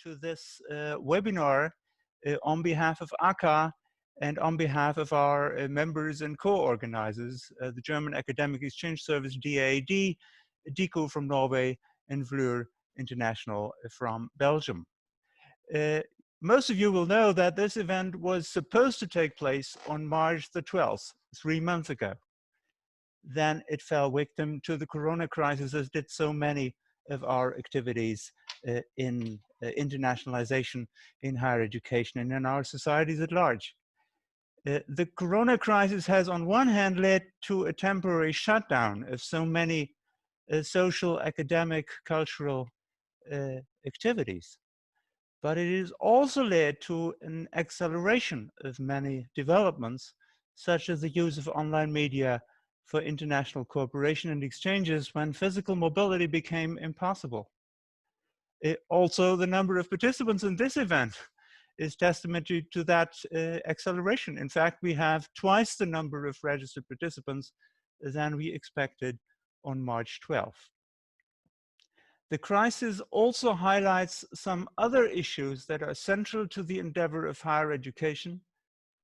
to this webinar on behalf of ACA and on behalf of our members and co-organizers, the German Academic Exchange Service, DAAD, Diku from Norway, and VLUHR International from Belgium. Most of you will know that this event was supposed to take place on March the 12th, 3 months ago. Then it fell victim to the corona crisis, as did so many of our activities in internationalization in higher education and in our societies at large. The corona crisis has on one hand led to a temporary shutdown of so many social, academic, cultural activities. But it has also led to an acceleration of many developments, such as the use of online media for international cooperation and exchanges when physical mobility became impossible. Also, the number of participants in this event is testament to that acceleration. In fact, we have twice the number of registered participants than we expected on March 12th. The crisis also highlights some other issues that are central to the endeavor of higher education,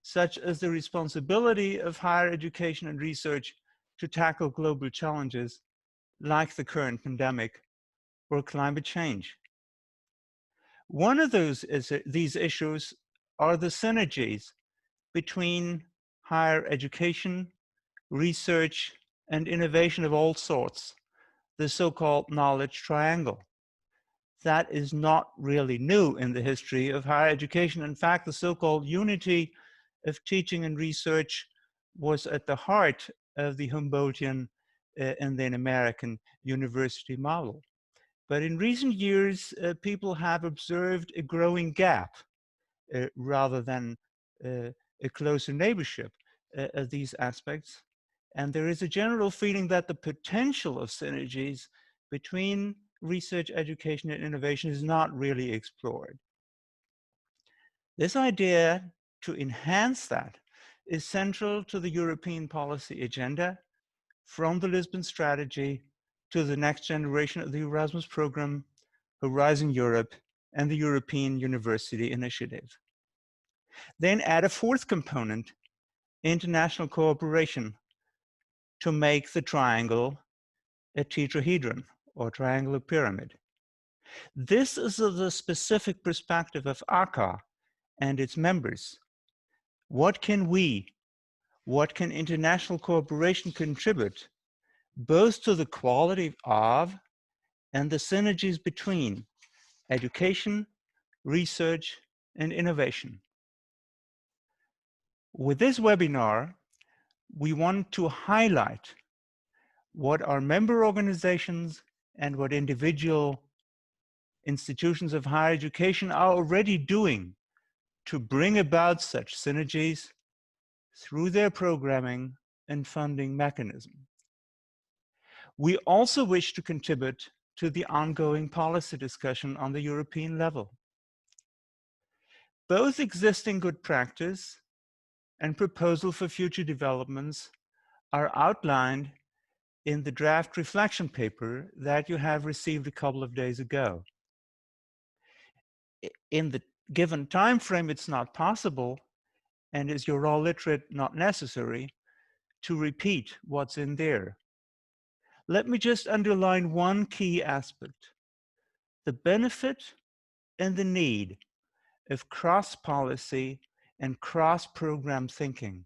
such as the responsibility of higher education and research to tackle global challenges like the current pandemic or climate change. One of these issues are the synergies between higher education, research, and innovation of all sorts, the so-called knowledge triangle. That is not really new in the history of higher education. In fact, the so-called unity of teaching and research was at the heart of the Humboldtian and then American university model. But in recent years, people have observed a growing gap rather than a closer neighborship of these aspects. And there is a general feeling that the potential of synergies between research, education, and innovation is not really explored. This idea to enhance that is central to the European policy agenda, from the Lisbon strategy to the next generation of the Erasmus program, Horizon Europe, and the European University Initiative. Then add a fourth component, international cooperation, to make the triangle a tetrahedron or triangular pyramid. This is the specific perspective of ACA and its members. What can international cooperation contribute both to the quality of and the synergies between education, research, and innovation? With this webinar, we want to highlight what our member organizations and what individual institutions of higher education are already doing to bring about such synergies through their programming and funding mechanism. We also wish to contribute to the ongoing policy discussion on the European level. Both existing good practice and proposal for future developments are outlined in the draft reflection paper that you have received a couple of days ago. In the given time frame, it's not possible, and as you're all literate, not necessary, to repeat what's in there. Let me just underline one key aspect: the benefit and the need of cross-policy and cross-program thinking.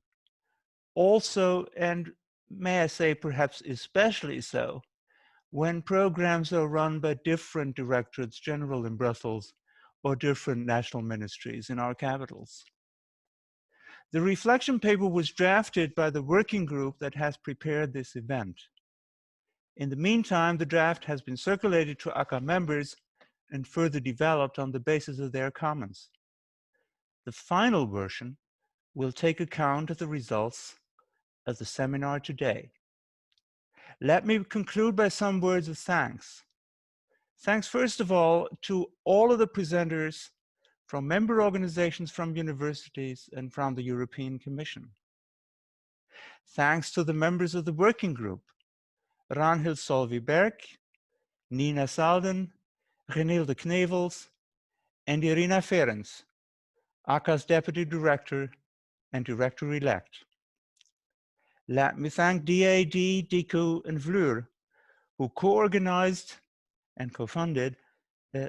Also, and may I say perhaps especially so, when programs are run by different directorates general in Brussels or different national ministries in our capitals. The reflection paper was drafted by the working group that has prepared this event. In the meantime, the draft has been circulated to ACA members and further developed on the basis of their comments. The final version will take account of the results of the seminar today. Let me conclude by some words of thanks. Thanks, first of all, to all of the presenters from member organizations, from universities, and from the European Commission. Thanks to the members of the working group, Ranhild Solvi-Berg, Nina Salden, Renilde Knevels, and Irina Ferencz, ACA's Deputy Director and Director-elect. Let me thank DAAD, Diku and VLUHR, who co-organized and co-funded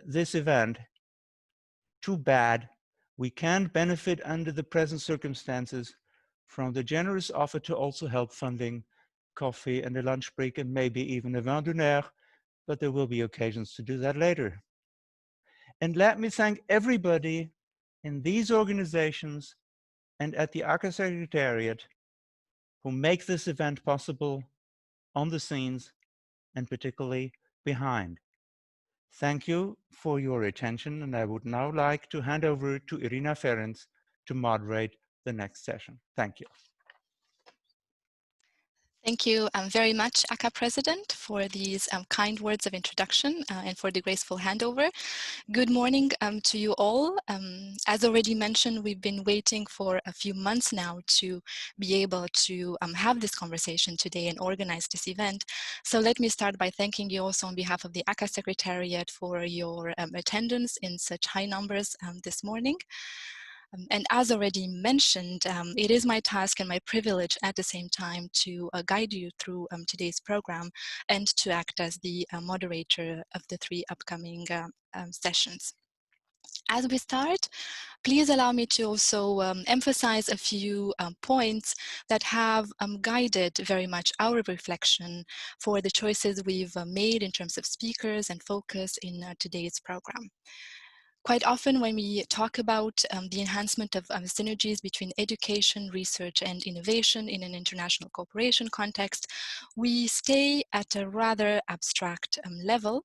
this event. Too bad we can't benefit under the present circumstances from the generous offer to also help funding coffee and a lunch break and maybe even a vin d'honneur, but there will be occasions to do that later. And let me thank everybody in these organizations and at the ACA Secretariat who make this event possible on the scenes and particularly behind. Thank you for your attention, and I would now like to hand over to Irina Ferencz to moderate the next session. Thank you. Thank you very much, ACA President, for these kind words of introduction and for the graceful handover. Good morning to you all. As already mentioned, we've been waiting for a few months now to be able to have this conversation today and organize this event. So let me start by thanking you also on behalf of the ACA Secretariat for your attendance in such high numbers this morning. And as already mentioned, it is my task and my privilege at the same time to guide you through today's program and to act as the moderator of the three upcoming sessions. As we start, please allow me to also emphasize a few points that have guided very much our reflection for the choices we've made in terms of speakers and focus in today's program. Quite often when we talk about the enhancement of synergies between education, research, and innovation in an international cooperation context, we stay at a rather abstract level,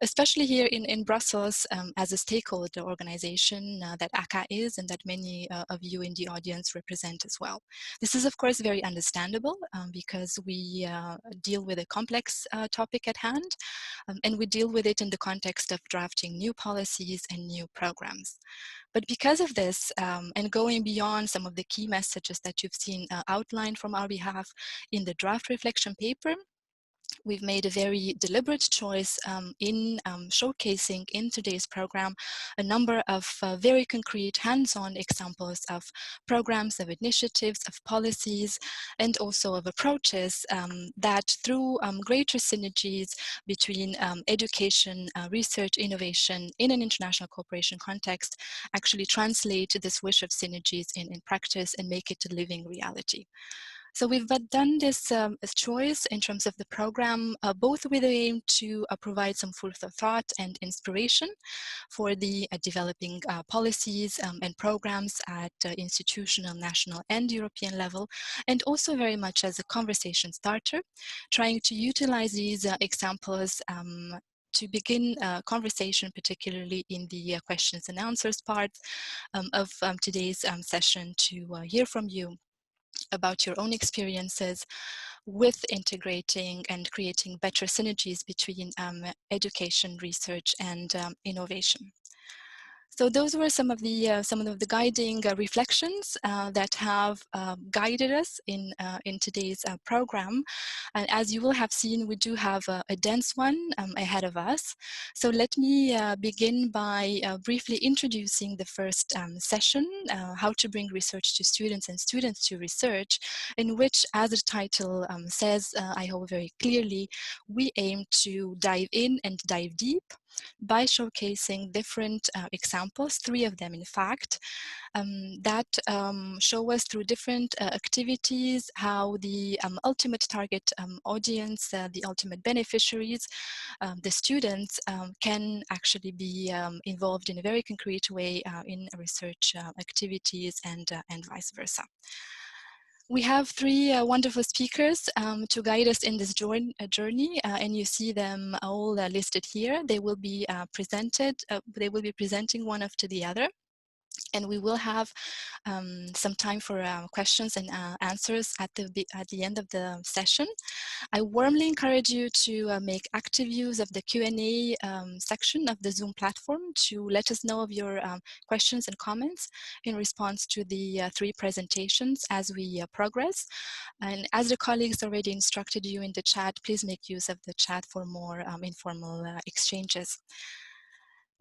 especially here in Brussels as a stakeholder organization that ACA is and that many of you in the audience represent as well. This is of course very understandable because we deal with a complex topic at hand and we deal with it in the context of drafting new policies and new programs. But because of this, and going beyond some of the key messages that you've seen outlined from our behalf in the draft reflection paper, we've made a very deliberate choice in showcasing in today's program a number of very concrete hands-on examples of programs, of initiatives, of policies, and also of approaches that through greater synergies between education, research, innovation in an international cooperation context actually translate this wish of synergies in practice and make it a living reality. So we've done this choice in terms of the program, both with the aim to provide some food for thought and inspiration for the developing policies and programs at institutional, national, and European level, and also very much as a conversation starter, trying to utilize these examples to begin a conversation, particularly in the questions and answers part of today's session, to hear from you about your own experiences with integrating and creating better synergies between education, research, and innovation. So those were some of the guiding reflections that have guided us in today's program. And as you will have seen, we do have a dense one ahead of us. So let me begin by briefly introducing the first session, how to bring research to students and students to research, in which, as the title says, I hope very clearly, we aim to dive in and dive deep by showcasing different examples, 3 of them in fact, that show us through different activities how the ultimate target audience, the ultimate beneficiaries, the students can actually be involved in a very concrete way in research activities and vice versa. We have 3 wonderful speakers to guide us in this journey, and you see them all listed here. They will be they will be presenting one after the other. And we will have some time for questions and answers at the end of the session. I warmly encourage you to make active use of the Q&A section of the Zoom platform to let us know of your questions and comments in response to the 3 presentations as we progress. And as the colleagues already instructed you in the chat, please make use of the chat for more informal exchanges.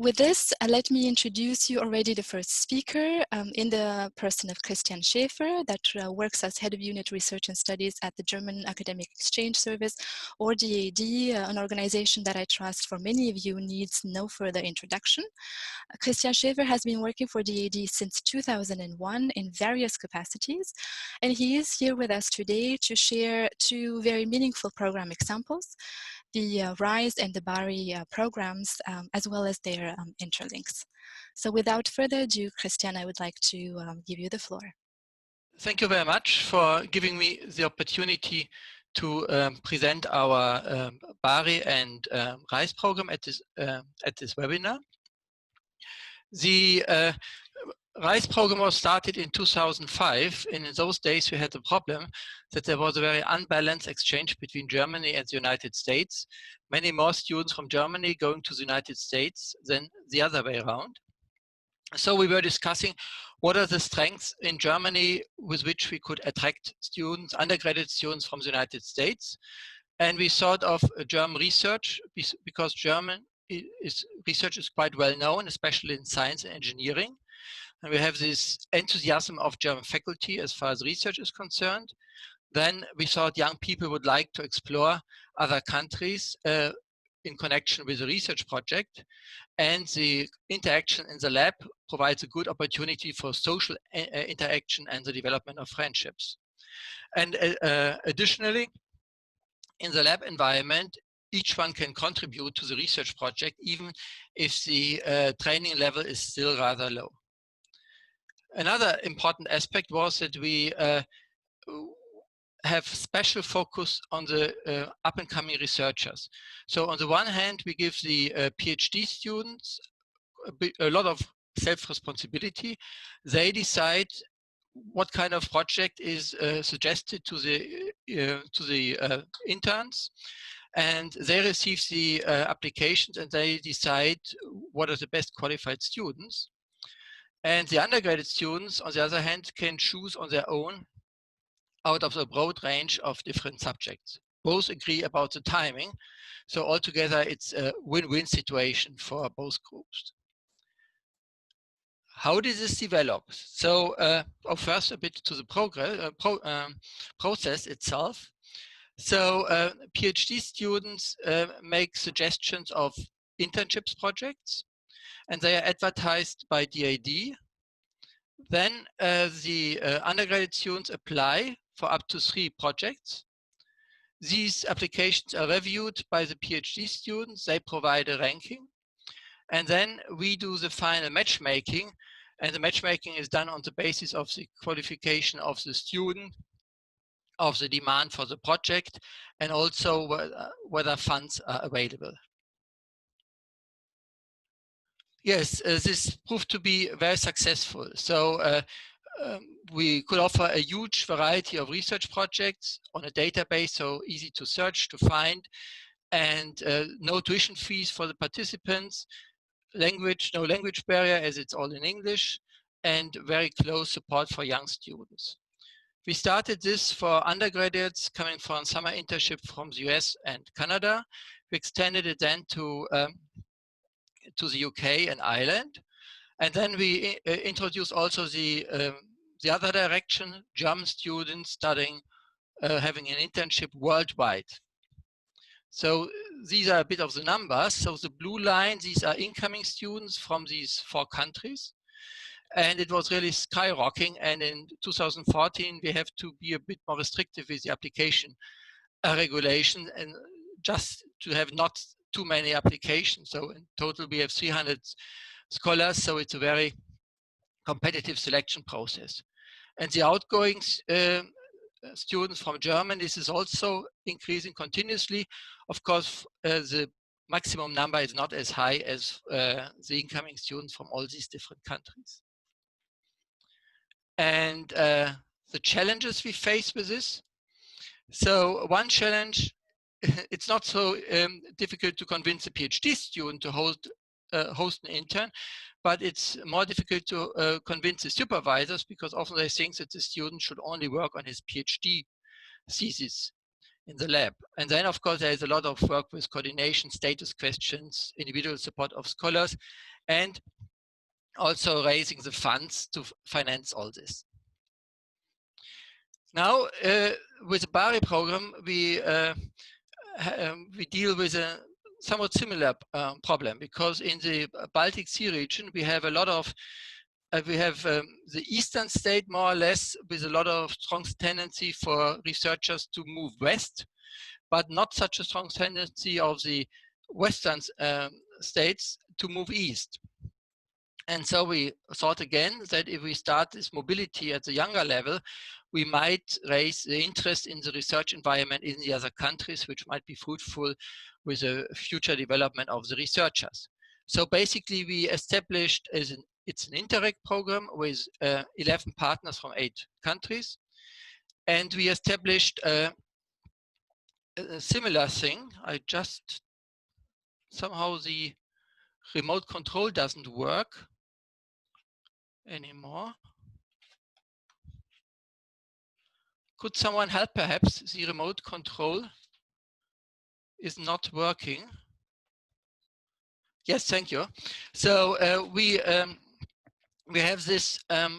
With this, let me introduce you already the first speaker in the person of Christian Schäfer, that works as Head of Unit Research and Studies at the German Academic Exchange Service, or DAAD, an organization that I trust for many of you needs no further introduction. Christian Schäfer has been working for DAAD since 2001 in various capacities, and he is here with us today to share two very meaningful program examples, the RISE and the BARI programs, as well as their interlinks. So without further ado, Christian, I would like to give you the floor. Thank you very much for giving me the opportunity to present our BARI and RISE program at this webinar. The RISE program was started in 2005, and in those days we had the problem that there was a very unbalanced exchange between Germany and the United States. Many more students from Germany going to the United States than the other way around. So we were discussing what are the strengths in Germany with which we could attract students, undergraduate students from the United States. And we thought of German research, because German research is quite well known, especially in science and engineering. And we have this enthusiasm of German faculty as far as research is concerned. Then we thought young people would like to explore other countries in connection with a research project. And the interaction in the lab provides a good opportunity for social interaction and the development of friendships. And additionally, in the lab environment, each one can contribute to the research project, even if the training level is still rather low. Another important aspect was that we have special focus on the up-and-coming researchers. So on the one hand, we give the PhD students a lot of self-responsibility. They decide what kind of project is suggested to the interns, and they receive the applications and they decide what are the best qualified students. And the undergraduate students, on the other hand, can choose on their own out of a broad range of different subjects. Both agree about the timing, so altogether it's a win-win situation for both groups. How did this develop? So first a bit to the process itself. So PhD students make suggestions of internships projects, and they are advertised by DAAD. Then the undergraduate students apply for up to 3 projects. These applications are reviewed by the PhD students. They provide a ranking. And then we do the final matchmaking. And the matchmaking is done on the basis of the qualification of the student, of the demand for the project, and also whether funds are available. Yes, this proved to be very successful. So we could offer a huge variety of research projects on a database, so easy to search, to find, and no tuition fees for the participants, no language barrier as it's all in English, and very close support for young students. We started this for undergraduates coming from summer internship from the US and Canada. We extended it then to the UK and Ireland. And then we introduced also the other direction, German students studying, having an internship worldwide. So these are a bit of the numbers. So the blue line, these are incoming students from these 4 countries. And it was really skyrocketing. And in 2014, we have to be a bit more restrictive with the application regulation, and just to have not too many applications. So in total, we have 300 scholars. So it's a very competitive selection process. And the outgoing students from Germany, this is also increasing continuously. Of course, the maximum number is not as high as the incoming students from all these different countries. And the challenges we face with this. So one challenge, it's not so difficult to convince a PhD student to host an intern, but it's more difficult to convince the supervisors, because often they think that the student should only work on his PhD thesis. in the lab. And then, of course, there is a lot of work with coordination, status questions, individual support of scholars, and also raising the funds to finance all this. Now, with the BARI program, we deal with a somewhat similar problem, because in the Baltic Sea region, we have a lot of the eastern state, more or less, with a lot of strong tendency for researchers to move west, but not such a strong tendency of the western states to move east. And so we thought again that if we start this mobility at the younger level, we might raise the interest in the research environment in the other countries, which might be fruitful with the future development of the researchers. So basically we established it's an Interreg program with 11 partners from 8 countries. And we established a similar thing. Somehow the remote control doesn't work anymore. Could someone help perhaps? The remote control is not working. Yes, thank you. So we have this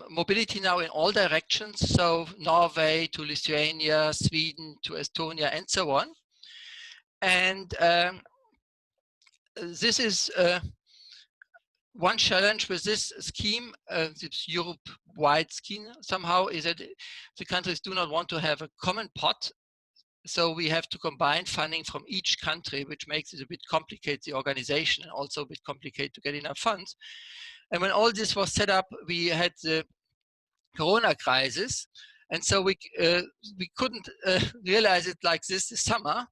mobility now in all directions. So Norway to Lithuania, Sweden to Estonia, and so on. And this is one challenge with this scheme, this Europe-wide scheme somehow, is that the countries do not want to have a common pot. So we have to combine funding from each country, which makes it a bit complicated, the organization, and also a bit complicated to get enough funds. And when all this was set up, we had the Corona crisis. And so we couldn't realize it like this summer,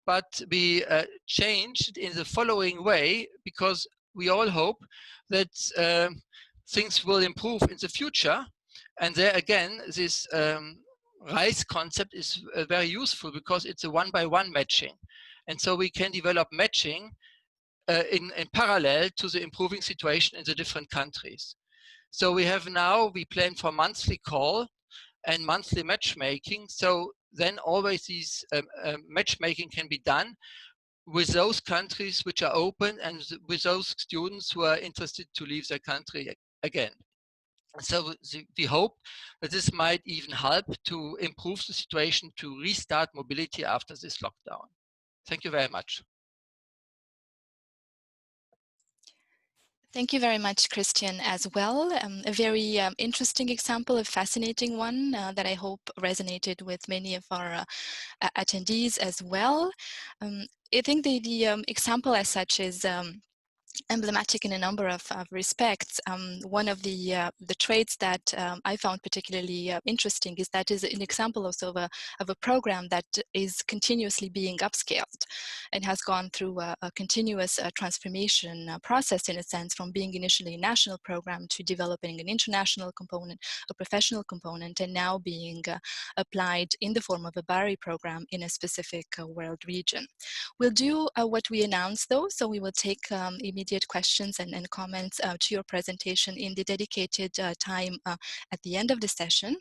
but we changed in the following way, because we all hope that things will improve in the future. And there again, this RISE concept is very useful, because it's a one-by-one matching. And so we can develop matching in parallel to the improving situation in the different countries. So we plan for monthly call and monthly matchmaking. So then always these matchmaking can be done with those countries which are open and with those students who are interested to leave their country again. So we hope that this might even help to improve the situation to restart mobility after this lockdown. Thank you very much. Thank you very much, Christian, as well. A very interesting example, a fascinating one that I hope resonated with many of our attendees as well. I think the example as such is emblematic in a number of respects. One of the traits that I found particularly interesting is that is an example also of a program that is continuously being upscaled and has gone through a continuous transformation process, in a sense, from being initially a national program to developing an international component, a professional component, and now being applied in the form of a BARI program in a specific world region. We'll do what we announced, though, so we will take immediate questions and comments to your presentation in the dedicated time at the end of the session.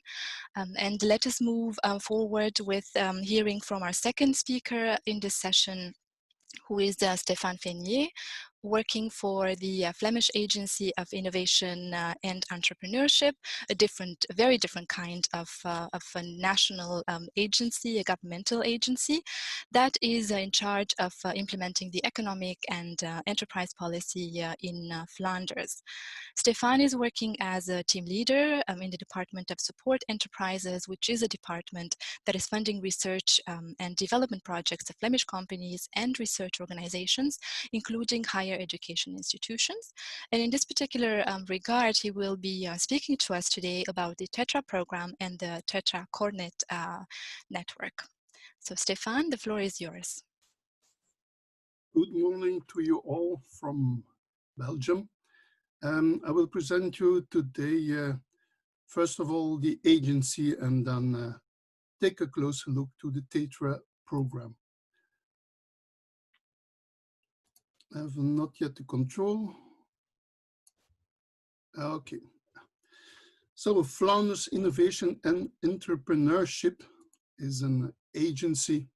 And let us move forward with hearing from our second speaker in this session, who is Stephane Faignet, working for the Flemish Agency of Innovation and Entrepreneurship, a very different kind of a national agency, a governmental agency that is in charge of implementing the economic and enterprise policy in Flanders. Stephane is working as a team leader in the Department of Support Enterprises, which is a department that is funding research and development projects of Flemish companies and research organizations, including higher education institutions. And in this particular regard, he will be speaking to us today about the TETRA program and the TETRA Coordinate network. So Stephane, the floor is yours. Good morning to you all from Belgium. I will present you today, first of all, the agency, and then take a closer look to the TETRA program. I have not yet the control. Okay. So Flanders Innovation and Entrepreneurship is an agency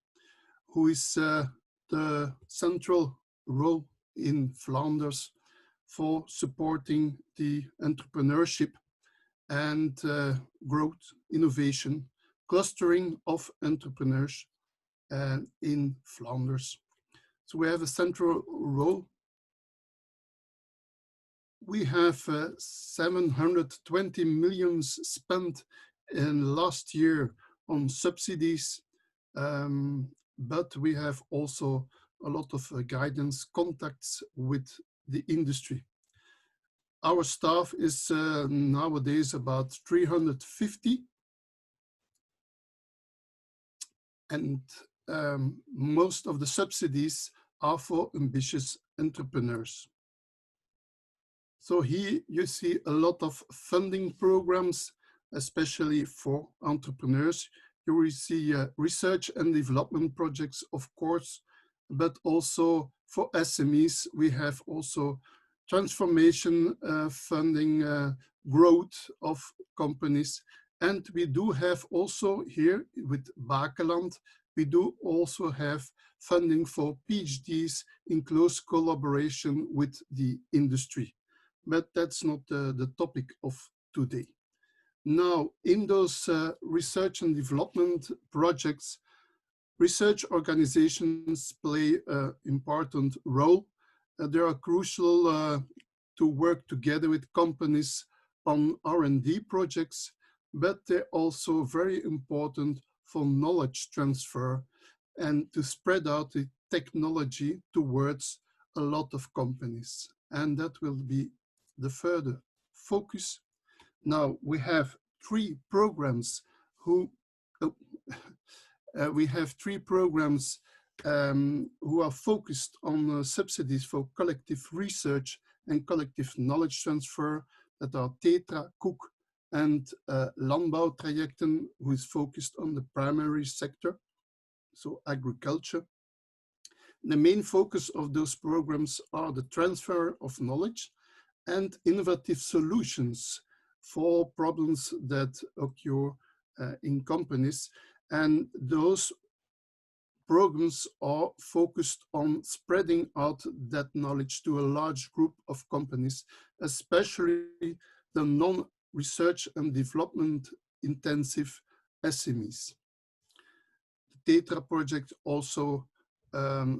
who is the central role in Flanders for supporting the entrepreneurship and growth, innovation, clustering of entrepreneurs in Flanders. So we have a central role. We have 720 million spent in last year on subsidies, but we have also a lot of guidance, contacts with the industry. Our staff is nowadays about 350, and most of the subsidies are for ambitious entrepreneurs. So here you see a lot of funding programs, especially for entrepreneurs. You will see research and development projects, of course, but also for SMEs, we have also transformation funding, growth of companies. And we do have also here with Bakeland, we do also have funding for PhDs in close collaboration with the industry. But that's not the topic of today. Now, in those research and development projects, research organizations play an important role. They are crucial to work together with companies on R&D projects, but they're also very important for knowledge transfer and to spread out the technology towards a lot of companies. And that will be the further focus. Now we have three programs who who are focused on subsidies for collective research and collective knowledge transfer, that are Tetra, Cook, and Landbouwtrajecten, who is focused on the primary sector, so agriculture. The main focus of those programs are the transfer of knowledge and innovative solutions for problems that occur in companies. And those programs are focused on spreading out that knowledge to a large group of companies, especially the non-research and development intensive SMEs. The Tetra project also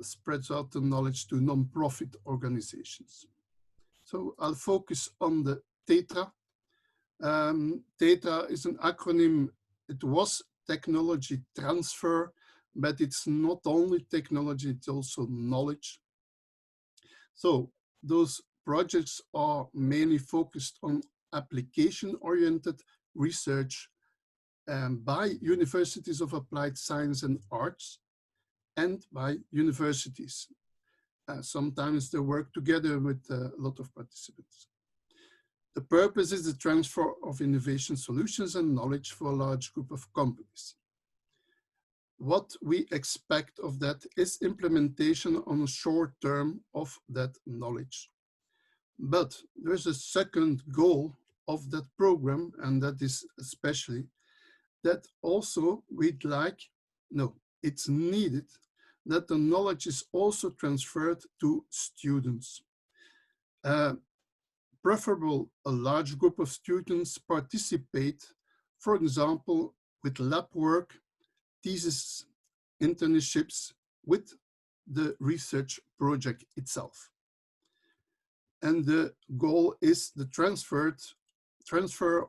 spreads out the knowledge to non-profit organizations. So I'll focus on the Tetra. Tetra is an acronym. It was technology transfer, but it's not only technology, it's also knowledge. So those projects are mainly focused on application-oriented research by universities of applied science and arts and by universities. Sometimes they work together with a lot of participants. The purpose is the transfer of innovation solutions and knowledge for a large group of companies. What we expect of that is implementation on a short term of that knowledge. But there's a second goal of that program, and that is especially that also we'd like, no, it's needed that the knowledge is also transferred to students. Preferable a large group of students participate, for example, with lab work, thesis, internships with the research project itself. And the goal is the transfer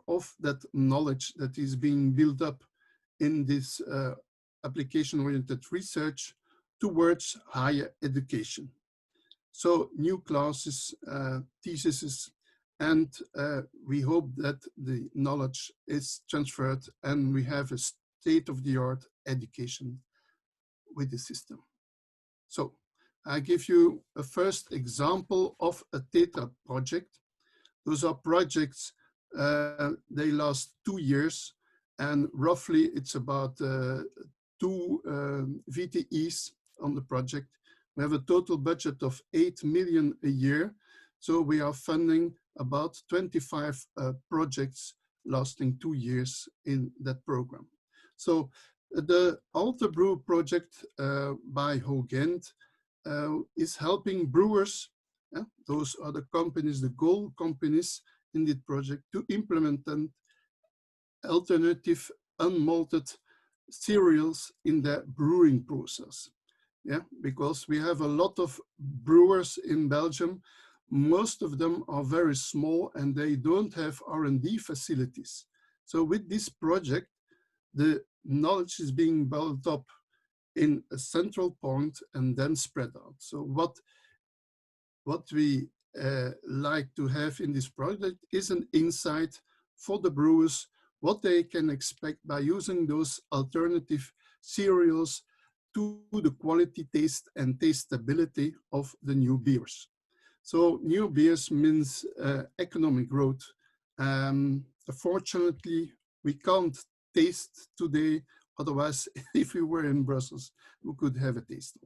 of that knowledge that is being built up in this application-oriented research towards higher education. So new classes, theses, and we hope that the knowledge is transferred and we have a state-of-the-art education with the system. So I give you a first example of a Tetra project. Those are projects, they last 2 years, and roughly it's about 2 VTEs on the project. We have a total budget of 8 million a year. So we are funding about 25 projects lasting 2 years in that program. So The AlterBrew project by Hogent is helping brewers, those are the companies, the goal companies in this project, to implement an alternative unmalted cereals in the brewing process. Yeah, because we have a lot of brewers in Belgium. Most of them are very small and they don't have R&D facilities. So with this project, the knowledge is being built up in a central point and then spread out. So what we like to have in this project is an insight for the brewers, what they can expect by using those alternative cereals to the quality, taste, and tasteability of the new beers. So new beers means economic growth. Unfortunately, we can't taste today. Otherwise, if we were in Brussels, we could have a taste.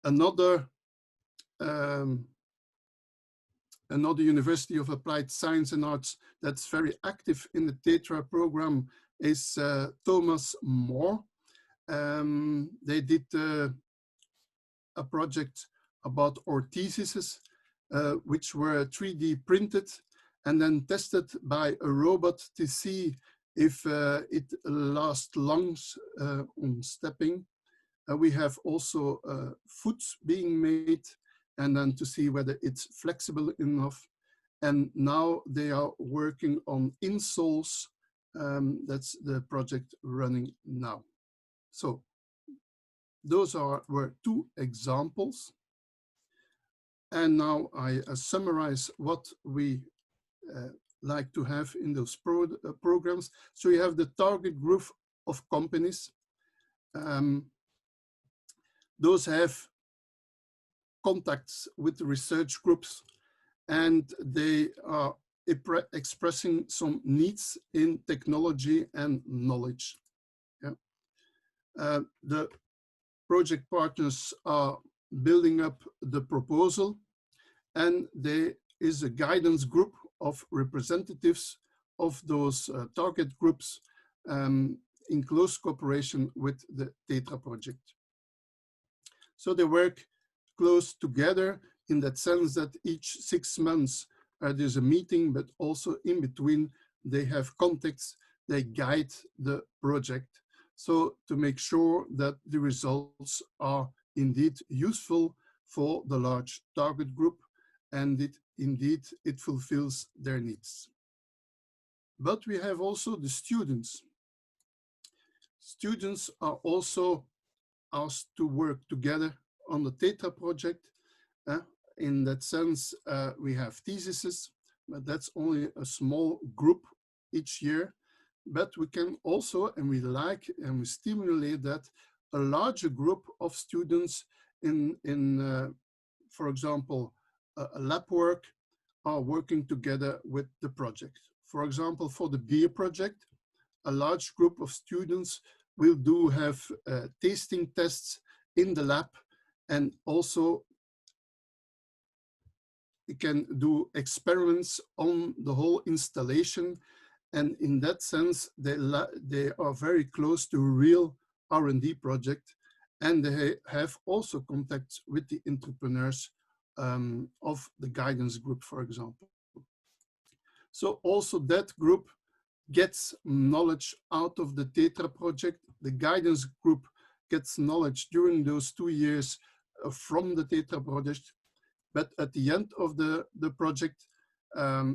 Another University of Applied Science and Arts that's very active in the TETRA program is Thomas More. They did a project about ortheses, which were 3D printed and then tested by a robot to see if it lasts lungs on stepping. We have also foods being made and then to see whether it's flexible enough. And now they are working on insoles. That's the project running now. So those were two examples. And now I summarize what we like to have in those programs. So you have the target group of companies. Those have contacts with research groups and they are expressing some needs in technology and knowledge. Yeah. The project partners are building up the proposal and there is a guidance group of representatives of those target groups in close cooperation with the TETRA project. So they work close together in that sense that each 6 months there's a meeting, but also in between they have contacts, they guide the project. So to make sure that the results are indeed useful for the large target group and it fulfills their needs. But we have also the students. Students are also asked to work together on the TETRA project. In that sense, we have theses, but that's only a small group each year. But we can also, and we like and we stimulate that, a larger group of students in for example, lab work are working together with the project. For example, for the beer project, a large group of students will have tasting tests in the lab, and also we can do experiments on the whole installation. And in that sense, they are very close to a real R&D project, and they have also contacts with the entrepreneurs of the guidance group, for example. So also that group gets knowledge out of the TETRA project. The guidance group gets knowledge during those 2 years from the TETRA project. But at the end of the project,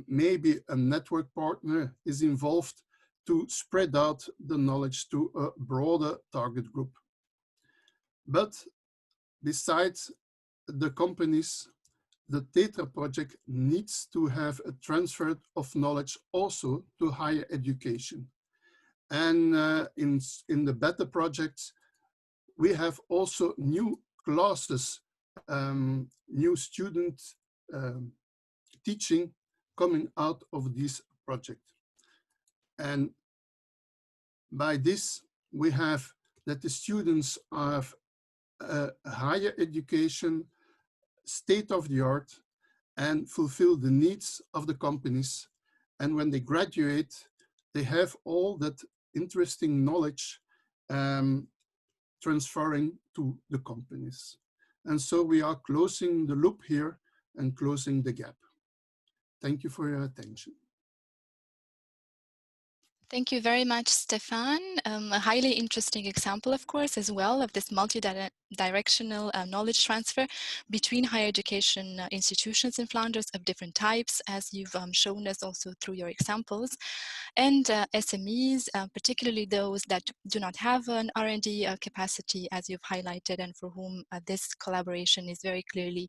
maybe a network partner is involved to spread out the knowledge to a broader target group. But besides the companies, the TETRA project needs to have a transfer of knowledge also to higher education. And in the better projects, we have also new classes, new student teaching coming out of this project. And by this, we have that the students have a higher education, state of the art, and fulfill the needs of the companies. And when they graduate, they have all that interesting knowledge transferring to the companies. And so we are closing the loop here and closing the gap. Thank you for your attention. Thank you very much, Stephane. A highly interesting example, of course, as well, of this multi-directional knowledge transfer between higher education institutions in Flanders of different types, as you've shown us also through your examples, and SMEs, particularly those that do not have an R&D capacity, as you've highlighted, and for whom this collaboration is very clearly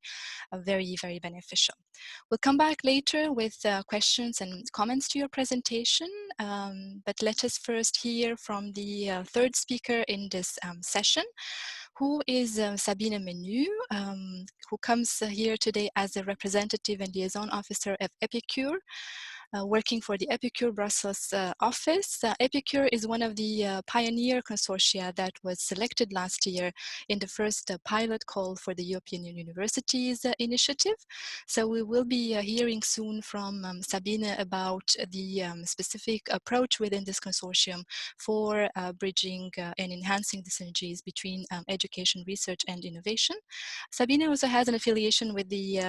very, very beneficial. We'll come back later with questions and comments to your presentation, but let us first hear from the third speaker in this session, who is Sabine Menu, who comes here today as a representative and liaison officer of Epicure, working for the Epicure Brussels office. Epicure is one of the pioneer consortia that was selected last year in the first pilot call for the European Universities Initiative. So we will be hearing soon from Sabine about the specific approach within this consortium for bridging and enhancing the synergies between education, research, and innovation. Sabine also has an affiliation with the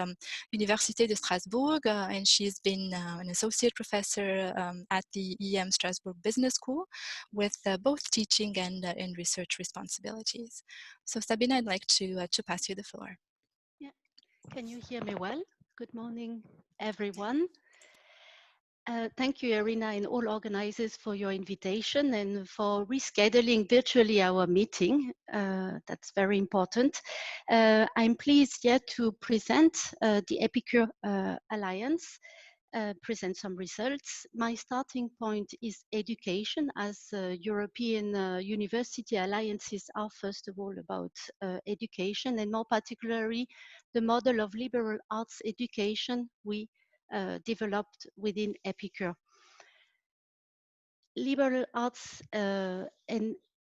Université de Strasbourg, and she's been an associate professor at the EM Strasbourg Business School with both teaching and research responsibilities. So Sabine, I'd like to pass you the floor. Yeah. Can you hear me well? Good morning, everyone. Thank you, Irina, and all organizers for your invitation and for rescheduling virtually our meeting. That's very important. I'm pleased yet to present the Epicure Alliance, present some results. My starting point is education, as European University Alliances are first of all about education, and more particularly the model of liberal arts education we developed within Epicure. Liberal arts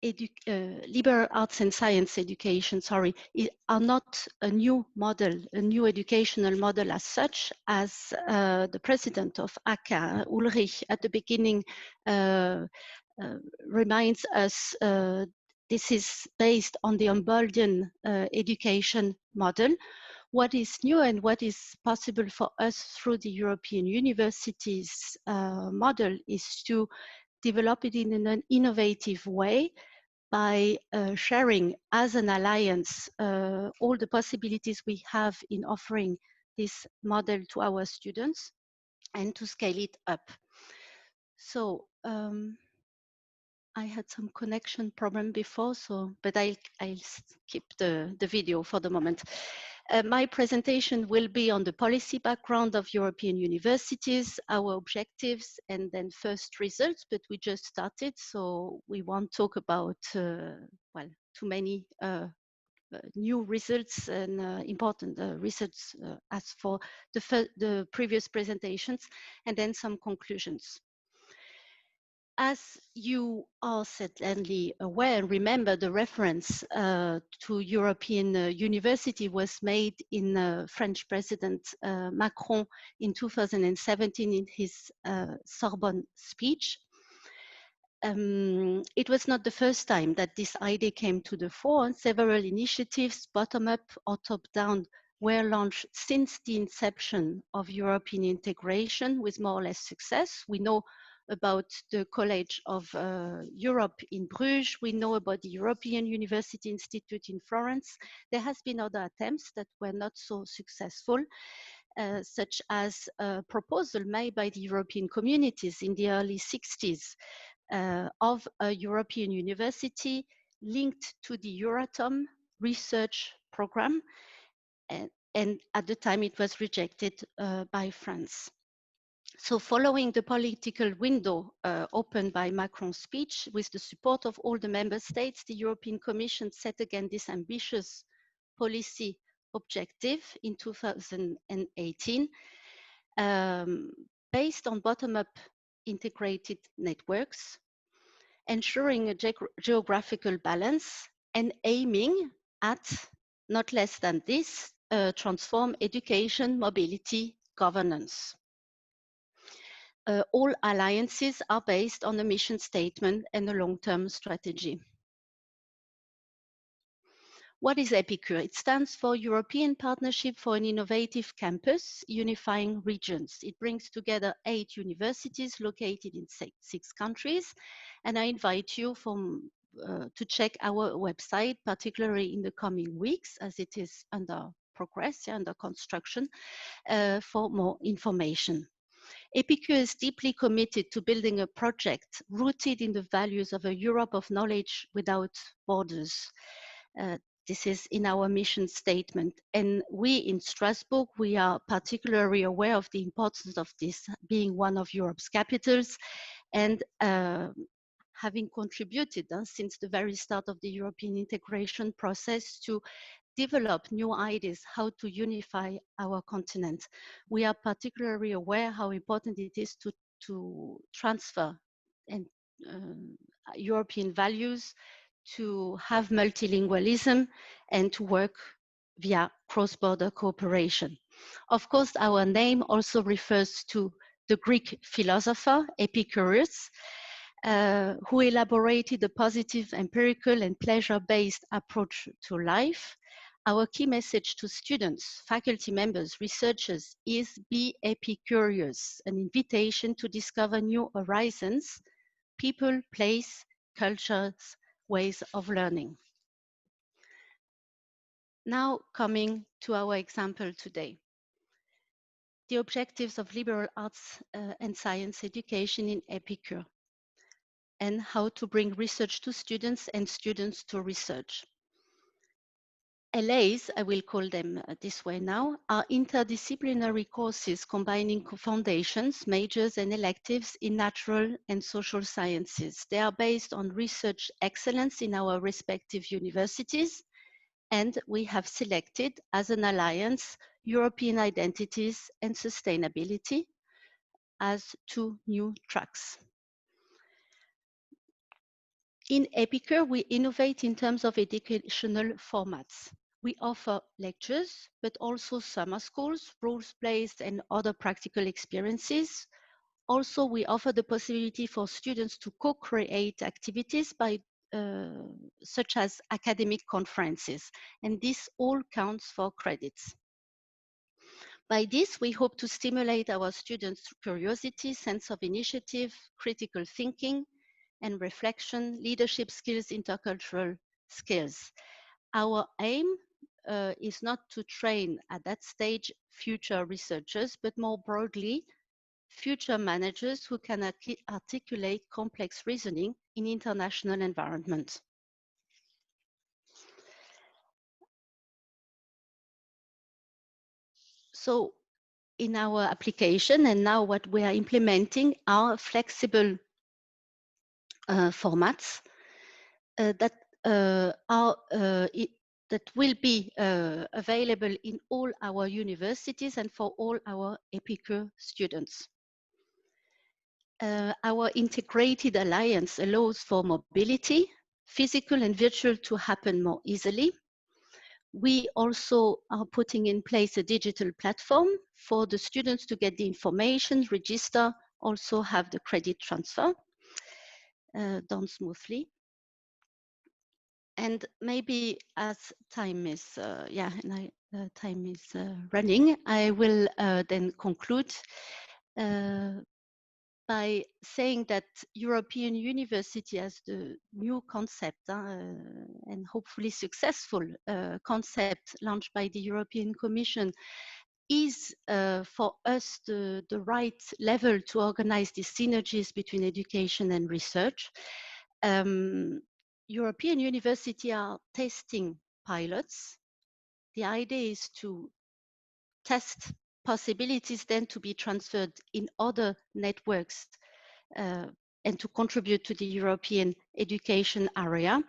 liberal arts and science education, are not a new model, a new educational model as such, as the president of ACA, Ulrich, at the beginning reminds us. This is based on the Humboldtian education model. What is new and what is possible for us through the European universities model is to develop it in an innovative way by sharing as an alliance all the possibilities we have in offering this model to our students and to scale it up. So I had some connection problem before, but I'll skip the video for the moment. My presentation will be on the policy background of European universities, our objectives, and then first results, but we just started, so we won't talk about, well, too many new results and important results as for the previous presentations, and then some conclusions. As you are certainly aware, remember the reference to European university was made in French President Macron in 2017 in his Sorbonne speech. It was not the first time that this idea came to the fore. Several initiatives, bottom-up or top-down, were launched since the inception of European integration with more or less success. We know about the College of Europe in Bruges. We know about the European University Institute in Florence. There has been other attempts that were not so successful, such as a proposal made by the European communities in the early 60s of a European university linked to the Euratom research program. And at the time it was rejected by France. So following the political window opened by Macron's speech, with the support of all the member states, the European Commission set again this ambitious policy objective in 2018, based on bottom-up integrated networks, ensuring a geographical balance and aiming at, not less than this, transform education, mobility, governance. all alliances are based on a mission statement and a long-term strategy. What is Epicure? It stands for European Partnership for an Innovative Campus, Unifying Regions. It brings together 8 universities located in 6 countries. And I invite you to check our website, particularly in the coming weeks, as it is under progress, under construction, for more information. Epicure is deeply committed to building a project rooted in the values of a Europe of knowledge without borders. This is in our mission statement. And we in Strasbourg, we are particularly aware of the importance of this being one of Europe's capitals, and having contributed since the very start of the European integration process to develop new ideas how to unify our continent. We are particularly aware how important it is to transfer and European values, to have multilingualism, and to work via cross-border cooperation. Of course, our name also refers to the Greek philosopher Epicurus, who elaborated a positive, empirical, and pleasure-based approach to life. Our key message to students, faculty members, researchers is be epicurious, an invitation to discover new horizons, people, place, cultures, ways of learning. Now coming to our example today. The objectives of liberal arts and science education in Epicure, and how to bring research to students and students to research. LAs, I will call them this way now, are interdisciplinary courses combining foundations, majors, and electives in natural and social sciences. They are based on research excellence in our respective universities, and we have selected as an alliance European identities and sustainability as 2 new tracks. In Epicure, we innovate in terms of educational formats. We offer lectures, but also summer schools, role plays, and other practical experiences. Also, we offer the possibility for students to co-create activities by such as academic conferences, and this all counts for credits. By this, we hope to stimulate our students' curiosity, sense of initiative, critical thinking, and reflection, leadership skills, intercultural skills. Our aim is not to train at that stage future researchers, but more broadly, future managers who can articulate complex reasoning in international environments. So in our application, and now what we are implementing are flexible formats that will be available in all our universities and for all our Epicure students. Our integrated alliance allows for mobility, physical and virtual, to happen more easily. We also are putting in place a digital platform for the students to get the information, register, also have the credit transfer done smoothly. And maybe as time is, time is running, I will then conclude by saying that European University as the new concept and hopefully successful concept launched by the European Commission is for us the right level to organize the synergies between education and research. European universities are testing pilots. The idea is to test possibilities then to be transferred in other networks and to contribute to the European education area.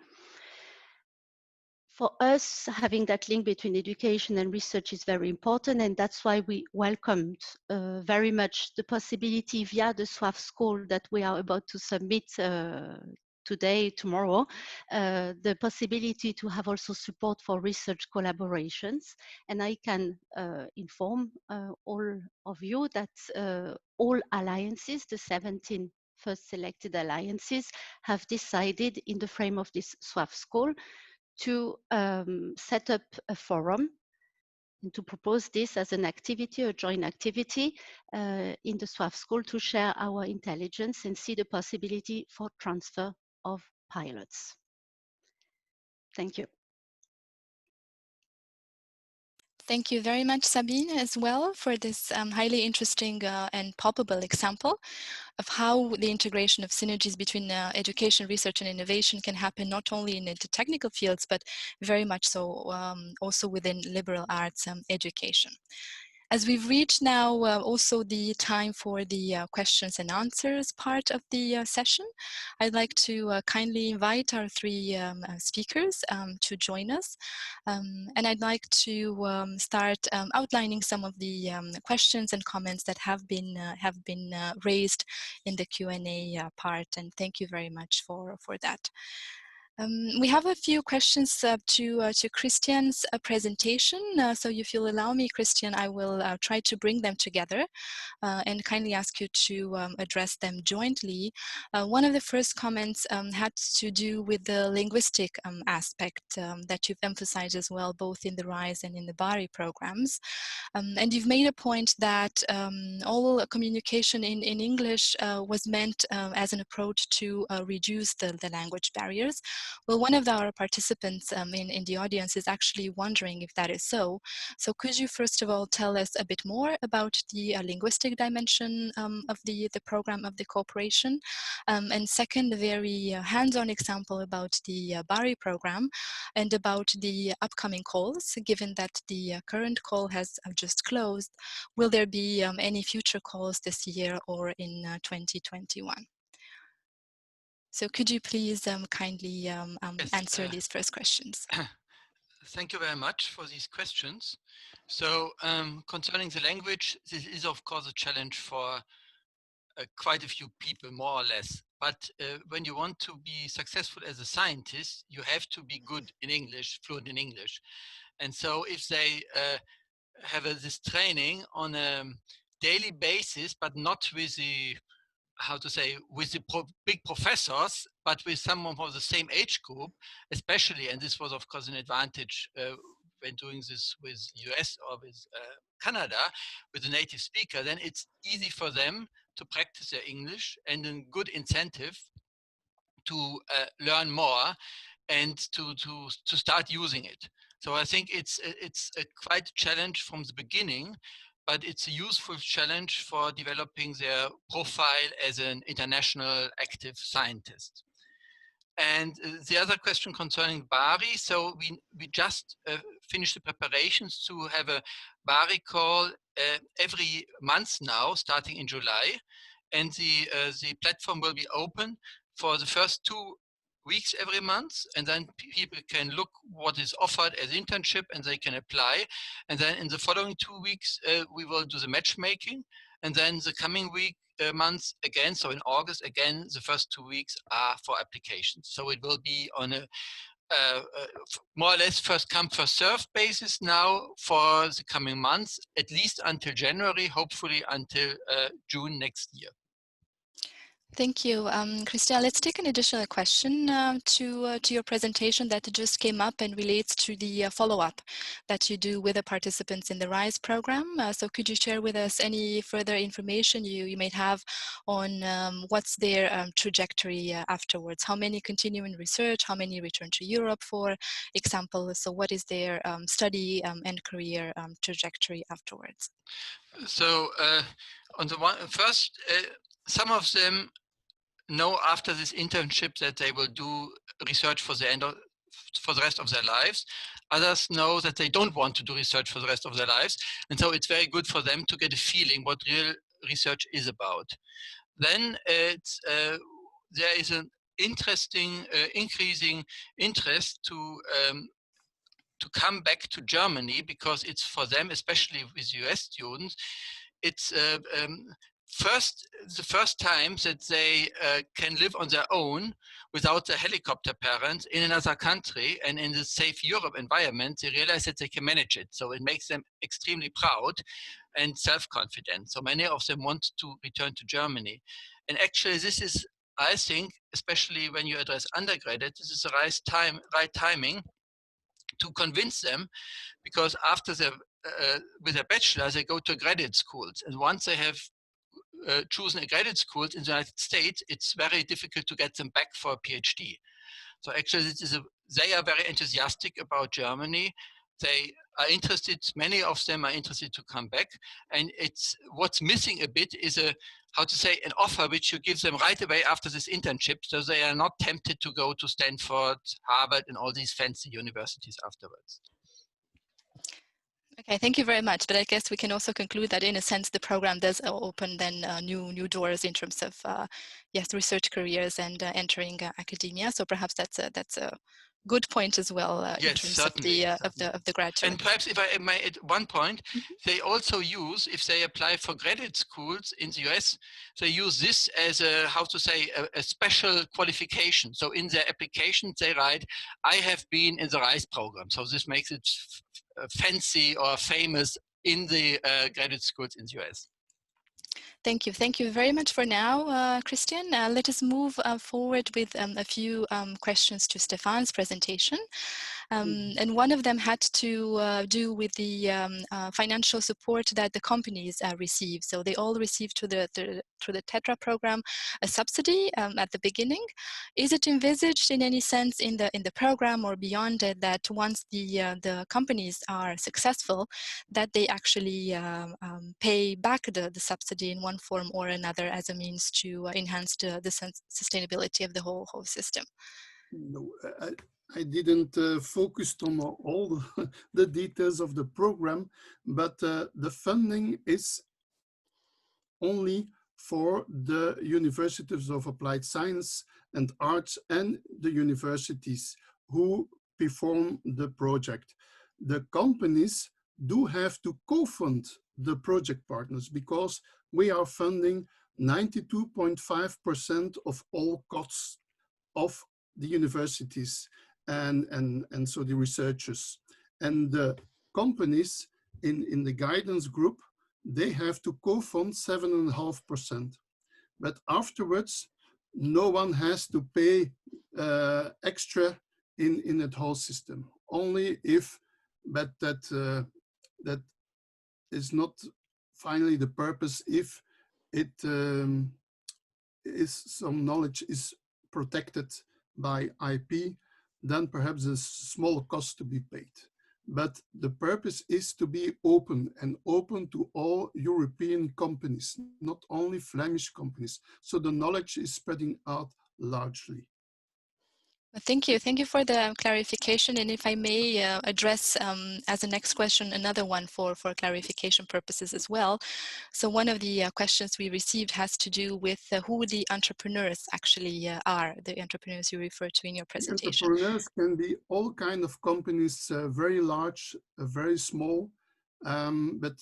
For us, having that link between education and research is very important, and that's why we welcomed very much the possibility via the SWAF School that we are about to submit to today, tomorrow, the possibility to have also support for research collaborations. And I can inform all of you that all alliances, the 17 first selected alliances, have decided in the frame of this SWAF school to set up a forum and to propose this as an activity, a joint activity in the SWAF school to share our intelligence and see the possibility for transfer of pilots. Thank you. Thank you very much, Sabine, as well, for this highly interesting and palpable example of how the integration of synergies between education, research, and innovation can happen not only in the technical fields, but very much so also within liberal arts education. As we've reached now also the time for the questions and answers part of the session, I'd like to kindly invite our three speakers to join us. And I'd like to start outlining some of the questions and comments that have been raised in the Q&A part. And thank you very much for that. We have a few questions to Christian's presentation. So if you'll allow me, Christian, I will try to bring them together and kindly ask you to address them jointly. One of the first comments had to do with the linguistic aspect that you've emphasized as well, both in the RISE and in the BARI programs. And you've made a point that all communication in English was meant as an approach to reduce the language barriers. Well, one of our participants in the audience is actually wondering if that is so. So could you first of all tell us a bit more about the linguistic dimension of the program of the cooperation? And second, a very hands-on example about the BARI program and about the upcoming calls, given that the current call has just closed. Will there be any future calls this year or in 2021? So could you please kindly yes, answer these first questions? Thank you very much for these questions. So concerning the language, this is of course a challenge for quite a few people, more or less. But when you want to be successful as a scientist, you have to be good in English, fluent in English. And so if they have this training on a daily basis, but not with the how to say, with the big professors, but with someone from the same age group, especially, and this was of course an advantage when doing this with US or with Canada, with a native speaker, then it's easy for them to practice their English and a good incentive to learn more and to start using it. So I think it's quite a challenge from the beginning, but it's a useful challenge for developing their profile as an international active scientist. And the other question concerning BARI, so we just finished the preparations to have a BARI call every month now, starting in July. And the platform will be open for the first 2 weeks every month, and then people can look what is offered as internship and they can apply. And then in the following 2 weeks, we will do the matchmaking. And then the coming months again, so in August again, the first 2 weeks are for applications. So it will be on a more or less first come, first serve basis now for the coming months, at least until January, hopefully until June next year. Thank you. Christian, let's take an additional question to your presentation that just came up and relates to the follow-up that you do with the participants in the RISE program. So could you share with us any further information you may have on what's their trajectory afterwards? How many continue in research? How many return to Europe, for example? So what is their study and career trajectory afterwards? So on the one first, some of them know after this internship that they will do research for the rest of their lives. Others know that they don't want to do research for the rest of their lives, and so it's very good for them to get a feeling what real research is about. Then there is an interesting increasing interest to come back to Germany, because it's for them, especially with US students, it's the first time that they can live on their own without the helicopter parents in another country, and in the safe Europe environment, they realize that they can manage it. So it makes them extremely proud and self-confident. So many of them want to return to Germany. And actually this is, I think, especially when you address undergraduates, this is the right timing to convince them, because after with a bachelor, they go to graduate schools. And once they have chosen a graduate school in the United States, it's very difficult to get them back for a PhD. So actually, they are very enthusiastic about Germany. They are interested, many of them are interested to come back. And what's missing a bit is an offer which you give them right away after this internship, so they are not tempted to go to Stanford, Harvard, and all these fancy universities afterwards. Okay, thank you very much. But I guess we can also conclude that in a sense, the program does open then new doors in terms of yes, research careers and entering academia. So perhaps that's a good point as well yes, in terms certainly, of the graduate. And perhaps if I may add one point, they also use, if they apply for graduate schools in the US, they use this as a special qualification. So in their application, they write, I have been in the RISE program. So this makes it fancy or famous in the graduate schools in the US. Thank you. Thank you very much for now, Christian. Let us move forward with a few questions to Stephane's presentation. And one of them had to do with the financial support that the companies receive. So they all receive through the TETRA program a subsidy at the beginning. Is it envisaged in any sense in the program or beyond it that once the companies are successful, that they actually pay back the subsidy in one form or another as a means to enhance the sustainability of the whole system? No, I didn't focus on all the details of the program, but the funding is only for the universities of applied science and arts and the universities who perform the project. The companies do have to co-fund the project partners because we are funding 92.5% of all costs of the universities and so the researchers. And the companies in the guidance group, they have to co-fund 7.5%. But afterwards, no one has to pay extra in that whole system. Only if, but that is not finally the purpose. If it is some knowledge is protected by IP, then perhaps a small cost to be paid. But the purpose is to be open and open to all European companies, not only Flemish companies. So the knowledge is spreading out largely. Thank you. Thank you for the clarification. And if I may address as a next question, another one for clarification purposes as well. So one of the questions we received has to do with who the entrepreneurs actually are, the entrepreneurs you refer to in your presentation. The entrepreneurs can be all kinds of companies, very large, very small, but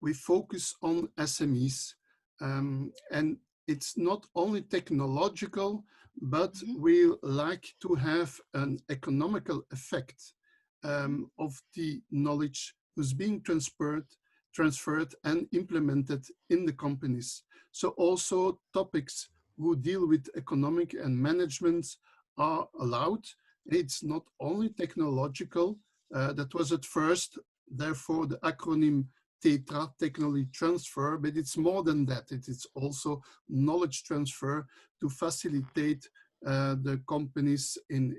we focus on SMEs. And it's not only technological, but we like to have an economical effect of the knowledge who's being transferred and implemented in the companies. So also topics who deal with economic and management are allowed. It's not only technological, that was at first, therefore the acronym TETRA, technology transfer, but it's more than that. It is also knowledge transfer to facilitate the companies in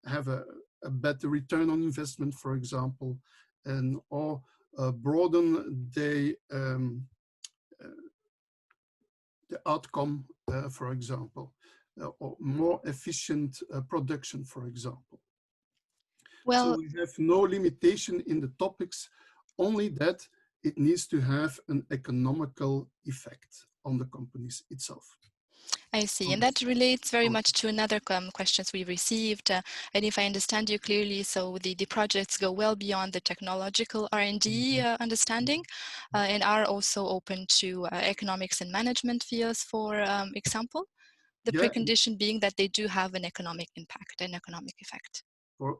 have a better return on investment, for example, and or broaden the outcome, for example, or more efficient production, for example. Well, so we have no limitation in the topics, only that it needs to have an economical effect on the companies itself. I see, and that relates very much to another questions we received. And if I understand you clearly, so the projects go well beyond the technological R&D understanding, and are also open to economics and management fields, for example. The precondition being that they do have an economic impact, an economic effect.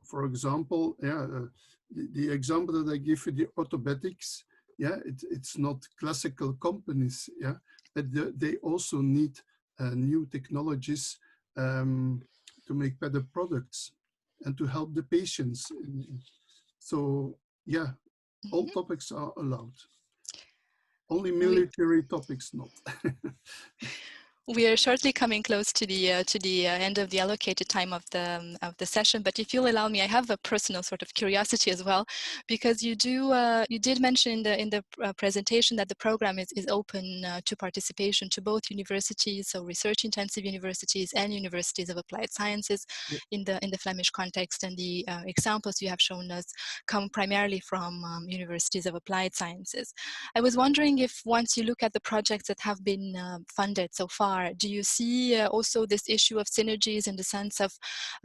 For example, the example that I give you, the orthopedics, it's not classical companies, but they also need new technologies to make better products and to help the patients. So all topics are allowed. Only military topics not. We are shortly coming close to the end of the allocated time of the session, but if you'll allow me, I have a personal sort of curiosity as well, because you did mention in the presentation that the program is open to participation to both universities, so research-intensive universities and universities of applied sciences in the Flemish context, and the examples you have shown us come primarily from universities of applied sciences. I was wondering if, once you look at the projects that have been funded so far, do you see also this issue of synergies in the sense of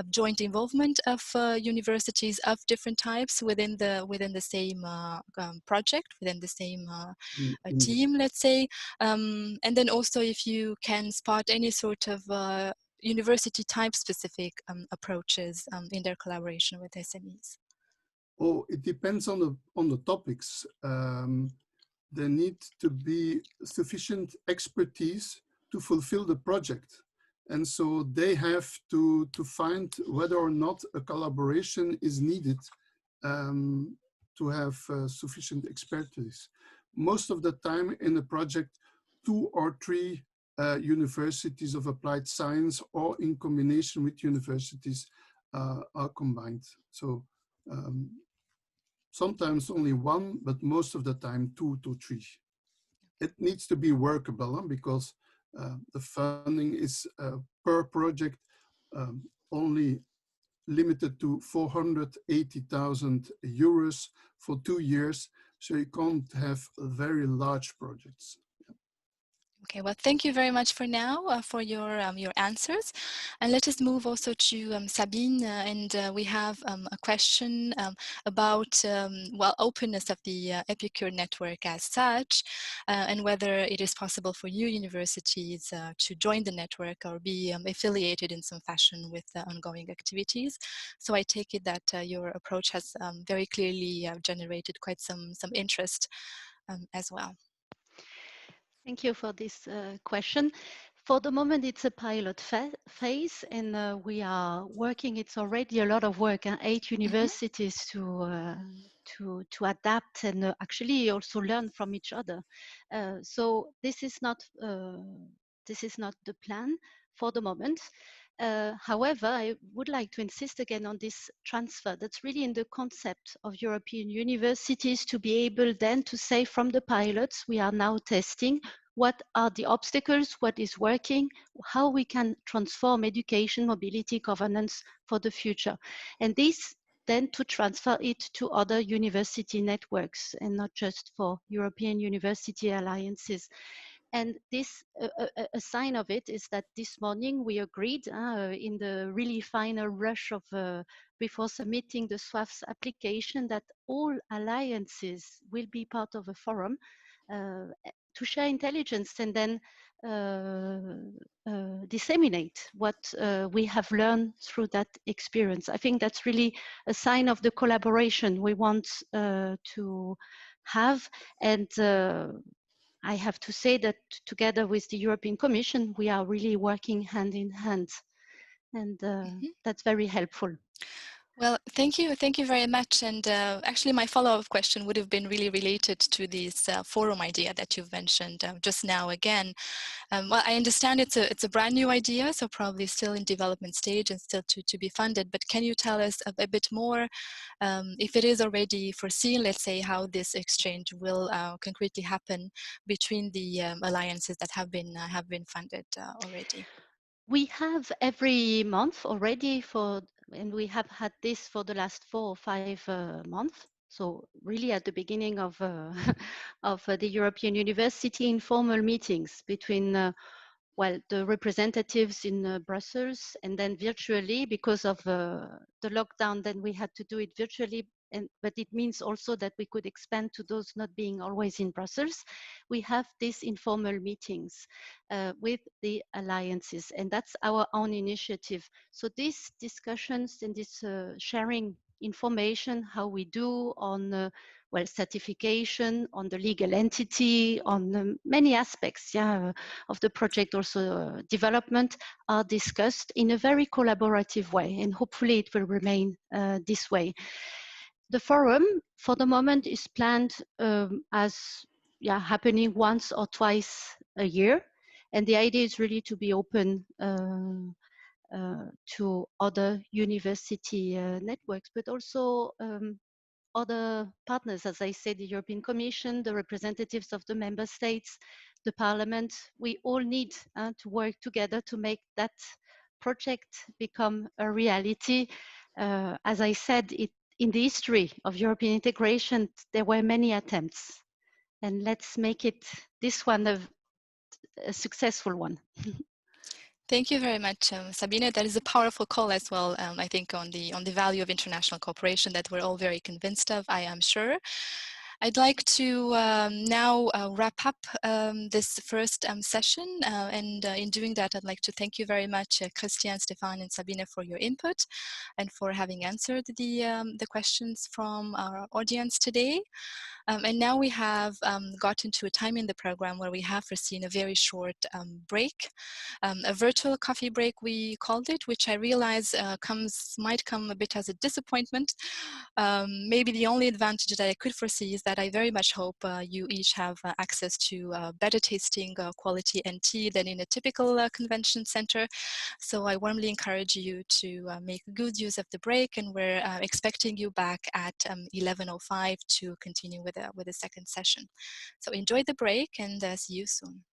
joint involvement of universities of different types within the same project, within the same team, let's say, and then also if you can spot any sort of university type specific approaches in their collaboration with SMEs? Oh, it depends on the topics. There need to be sufficient expertise to fulfill the project. And so they have to find whether or not a collaboration is needed to have sufficient expertise. Most of the time in a project, 2 or 3 universities of applied science or in combination with universities are combined. So sometimes only 1, but most of the time 2 to 3. It needs to be workable because the funding is per project only limited to 480,000 euros for 2 years. So you can't have very large projects. Okay, well, thank you very much for now for your answers. And let us move also to Sabine, and we have a question about, well, openness of the Epicure network as such, and whether it is possible for you universities to join the network or be affiliated in some fashion with ongoing activities. So I take it that your approach has very clearly generated quite some interest as well. Thank you for this question. For the moment, it's a pilot phase, and we are working. It's already a lot of work, and 8 universities to adapt and actually also learn from each other. So this is not the plan for the moment. However, I would like to insist again on this transfer. That's really in the concept of European universities to be able then to say from the pilots, we are now testing what are the obstacles, what is working, how we can transform education, mobility, governance for the future. And this then to transfer it to other university networks and not just for European university alliances. And this, a sign of it is that this morning we agreed in the really final rush of before submitting the SWAF's application that all alliances will be part of a forum to share intelligence and then disseminate what we have learned through that experience. I think that's really a sign of the collaboration we want to have, and I have to say that together with the European Commission, we are really working hand in hand, and that's very helpful. Well, thank you very much. And actually, my follow-up question would have been really related to this forum idea that you've mentioned just now again. Well, I understand it's a brand new idea, so probably still in development stage and still to be funded. But can you tell us a bit more, if it is already foreseen, let's say, how this exchange will concretely happen between the alliances that have been funded already? We have every month already and we have had this for the last 4 or 5 months. So really at the beginning of of the European University informal meetings between well, the representatives in Brussels, and then virtually, because of the lockdown, then we had to do it virtually. But it means also that we could expand to those not being always in Brussels. We have these informal meetings with the alliances, and that's our own initiative. So these discussions and this sharing information, how we do on well, certification, on the legal entity, on many aspects, yeah, of the project, also development, are discussed in a very collaborative way, and hopefully it will remain this way. The forum, for the moment, is planned as happening once or twice a year, and the idea is really to be open to other university networks, but also other partners, as I said, the European Commission, the representatives of the member states, the Parliament. We all need to work together to make that project become a reality. As I said, in the history of European integration, there were many attempts, and let's make it this one a successful one. Thank you very much, Sabine. That is a powerful call as well, I think, on the value of international cooperation that we're all very convinced of, I am sure. I'd like to now wrap up this first session, and in doing that, I'd like to thank you very much, Christian, Stephane, and Sabine, for your input and for having answered the questions from our audience today. And now we have gotten to a time in the program where we have foreseen a very short break, a virtual coffee break we called it, which I realize might come a bit as a disappointment. Maybe the only advantage that I could foresee is that I very much hope you each have access to better tasting quality and tea than in a typical convention center. So I warmly encourage you to make good use of the break, and we're expecting you back at 11:05 to continue with the second session. So enjoy the break, and see you soon.